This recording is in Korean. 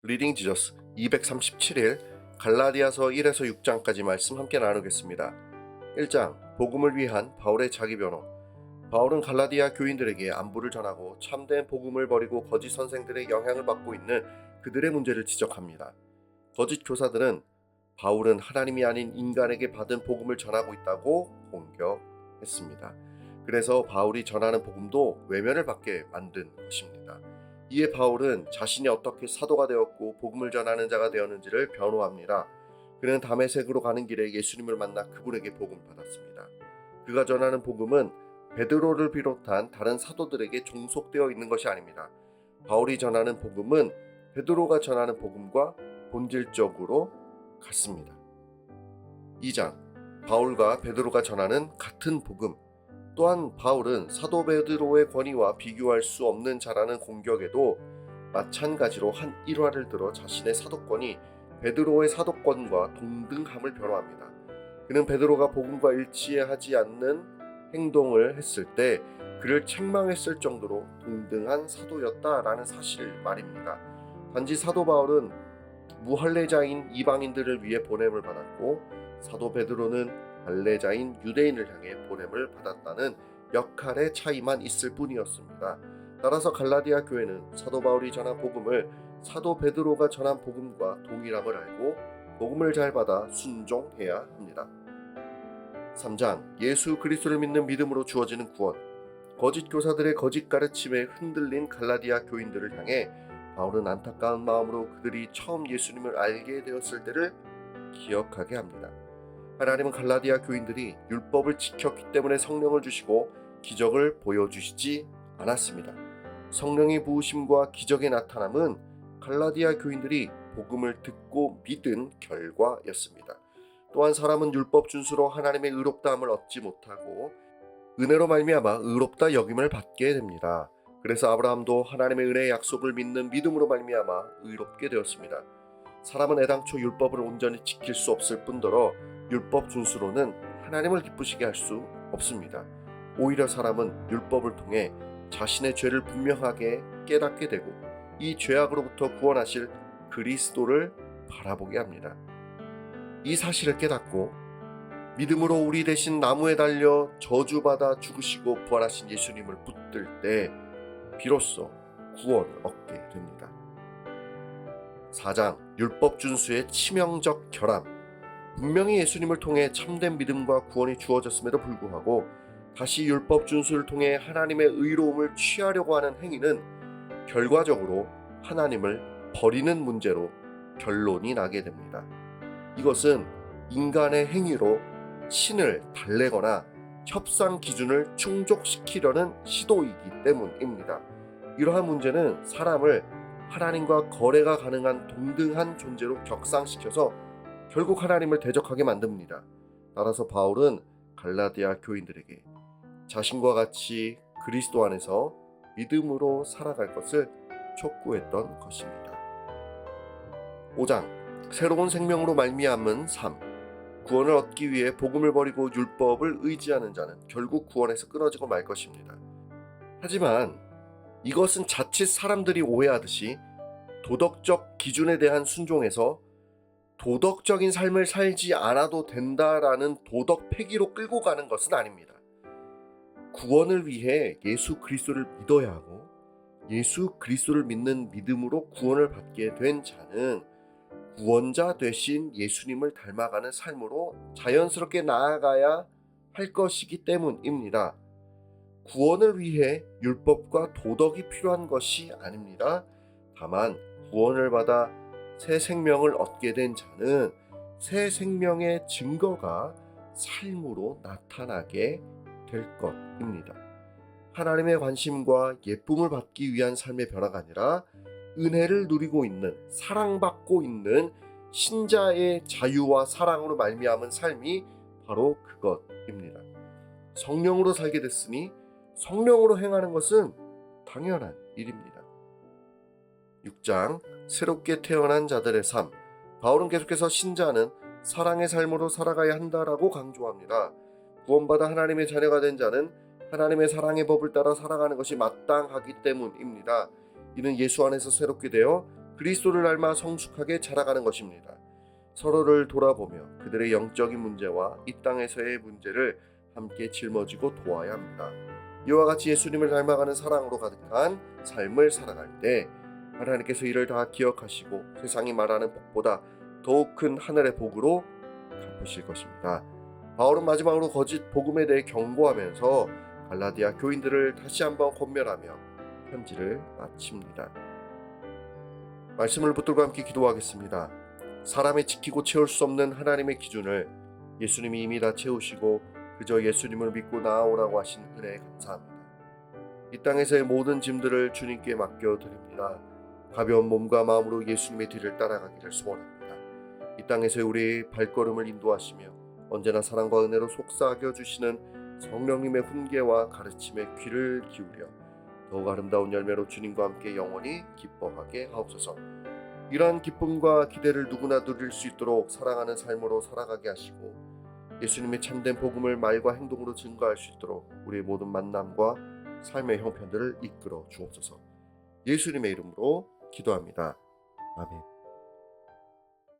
리딩 지저스 237일 갈라디아서 1에서 6장까지 말씀 함께 나누겠습니다. 1장 복음을 위한 바울의 자기 변호. 바울은 갈라디아 교인들에게 안부를 전하고 참된 복음을 버리고 거짓 선생들의 영향을 받고 있는 그들의 문제를 지적합니다. 거짓 교사들은 바울은 하나님이 아닌 인간에게 받은 복음을 전하고 있다고 공격했습니다. 그래서 바울이 전하는 복음도 외면을 받게 만든 것입니다. 이에 바울은 자신이 어떻게 사도가 되었고 복음을 전하는 자가 되었는지를 변호합니다. 그는 다메섹으로 가는 길에 예수님을 만나 그분에게 복음을 받았습니다. 그가 전하는 복음은 베드로를 비롯한 다른 사도들에게 종속되어 있는 것이 아닙니다. 바울이 전하는 복음은 베드로가 전하는 복음과 본질적으로 같습니다. 2장 바울과 베드로가 전하는 같은 복음. 또한 바울은 사도 베드로의 권위와 비교할 수 없는 자라는 공격에도 마찬가지로 한 일화를 들어 자신의 사도권이 베드로의 사도권과 동등함을 변호합니다. 그는 베드로가 복음과 일치하지 않는 행동을 했을 때 그를 책망했을 정도로 동등한 사도였다라는 사실을 말입니다. 단지 사도 바울은 무할례자인 이방인들을 위해 보냄을 받았고 사도 베드로는 할례자인 유대인을 향해 보냄을 받았다는 역할의 차이만 있을 뿐이었습니다. 따라서 갈라디아 교회는 사도 바울이 전한 복음을 사도 베드로가 전한 복음과 동일함을 알고 복음을 잘 받아 순종해야 합니다. 3장 예수 그리스도를 믿는 믿음으로 주어지는 구원. 거짓 교사들의 거짓 가르침에 흔들린 갈라디아 교인들을 향해 바울은 안타까운 마음으로 그들이 처음 예수님을 알게 되었을 때를 기억하게 합니다. 하나님은 갈라디아 교인들이 율법을 지켰기 때문에 성령을 주시고 기적을 보여주시지 않았습니다. 성령의 부으심과 기적의 나타남은 갈라디아 교인들이 복음을 듣고 믿은 결과였습니다. 또한 사람은 율법 준수로 하나님의 의롭다함을 얻지 못하고 은혜로 말미암아 의롭다 여김을 받게 됩니다. 그래서 아브라함도 하나님의 은혜의 약속을 믿는 믿음으로 말미암아 의롭게 되었습니다. 사람은 애당초 율법을 온전히 지킬 수 없을 뿐더러 율법 준수로는 하나님을 기쁘시게 할 수 없습니다. 오히려 사람은 율법을 통해 자신의 죄를 분명하게 깨닫게 되고 이 죄악으로부터 구원하실 그리스도를 바라보게 합니다. 이 사실을 깨닫고 믿음으로 우리 대신 나무에 달려 저주받아 죽으시고 부활하신 예수님을 붙들 때 비로소 구원을 얻게 됩니다. 4장 율법 준수의 치명적 결함. 분명히 예수님을 통해 참된 믿음과 구원이 주어졌음에도 불구하고 다시 율법 준수를 통해 하나님의 의로움을 취하려고 하는 행위는 결과적으로 하나님을 버리는 문제로 결론이 나게 됩니다. 이것은 인간의 행위로 신을 달래거나 협상 기준을 충족시키려는 시도이기 때문입니다. 이러한 문제는 사람을 하나님과 거래가 가능한 동등한 존재로 격상시켜서 결국 하나님을 대적하게 만듭니다. 따라서 바울은 갈라디아 교인들에게 자신과 같이 그리스도 안에서 믿음으로 살아갈 것을 촉구했던 것입니다. 5장 새로운 생명으로 말미암은 삶. 구원을 얻기 위해 복음을 버리고 율법을 의지하는 자는 결국 구원에서 끊어지고 말 것입니다. 하지만 이것은 자칫 사람들이 오해하듯이 도덕적 기준에 대한 순종에서 도덕적인 삶을 살지 않아도 된다라는 도덕 폐기로 끌고 가는 것은 아닙니다. 구원을 위해 예수 그리스도를 믿어야 하고 예수 그리스도를 믿는 믿음으로 구원을 받게 된 자는 구원자 되신 예수님을 닮아가는 삶으로 자연스럽게 나아가야 할 것이기 때문입니다. 구원을 위해 율법과 도덕이 필요한 것이 아닙니다. 다만 구원을 받아 새 생명을 얻게 된 자는 새 생명의 증거가 삶으로 나타나게 될 것입니다. 하나님의 관심과 예쁨을 받기 위한 삶의 변화가 아니라 은혜를 누리고 있는, 사랑받고 있는 신자의 자유와 사랑으로 말미암은 삶이 바로 그것입니다. 성령으로 살게 됐으니 성령으로 행하는 것은 당연한 일입니다. 6장 새롭게 태어난 자들의 삶. 바울은 계속해서 신자는 사랑의 삶으로 살아가야 한다라고 강조합니다. 구원받아 하나님의 자녀가 된 자는 하나님의 사랑의 법을 따라 살아가는 것이 마땅하기 때문입니다. 이는 예수 안에서 새롭게 되어 그리스도를 닮아 성숙하게 자라가는 것입니다. 서로를 돌아보며 그들의 영적인 문제와 이 땅에서의 문제를 함께 짊어지고 도와야 합니다. 이와 같이 예수님을 닮아가는 사랑으로 가득한 삶을 살아갈 때 하나님께서 이를 다 기억하시고 세상이 말하는 복보다 더욱 큰 하늘의 복으로 갚으실 것입니다. 바울은 마지막으로 거짓 복음에 대해 경고하면서 갈라디아 교인들을 다시 한번 권면하며 편지를 마칩니다. 말씀을 붙들고 함께 기도하겠습니다. 사람이 지키고 채울 수 없는 하나님의 기준을 예수님이 이미 다 채우시고 그저 예수님을 믿고 나아오라고 하신 은혜에 감사합니다. 이 땅에서의 모든 짐들을 주님께 맡겨드립니다. 가벼운 몸과 마음으로 예수님의 뒤를 따라가기를 소원합니다. 이 땅에서의 우리의 발걸음을 인도하시며 언제나 사랑과 은혜로 속삭여 주시는 성령님의 훈계와 가르침에 귀를 기울여 더욱 아름다운 열매로 주님과 함께 영원히 기뻐하게 하옵소서. 이러한 기쁨과 기대를 누구나 누릴 수 있도록 사랑하는 삶으로 살아가게 하시고 예수님의 참된 복음을 말과 행동으로 증거할 수 있도록 우리의 모든 만남과 삶의 형편들을 이끌어 주옵소서. 예수님의 이름으로 기도합니다. 아멘.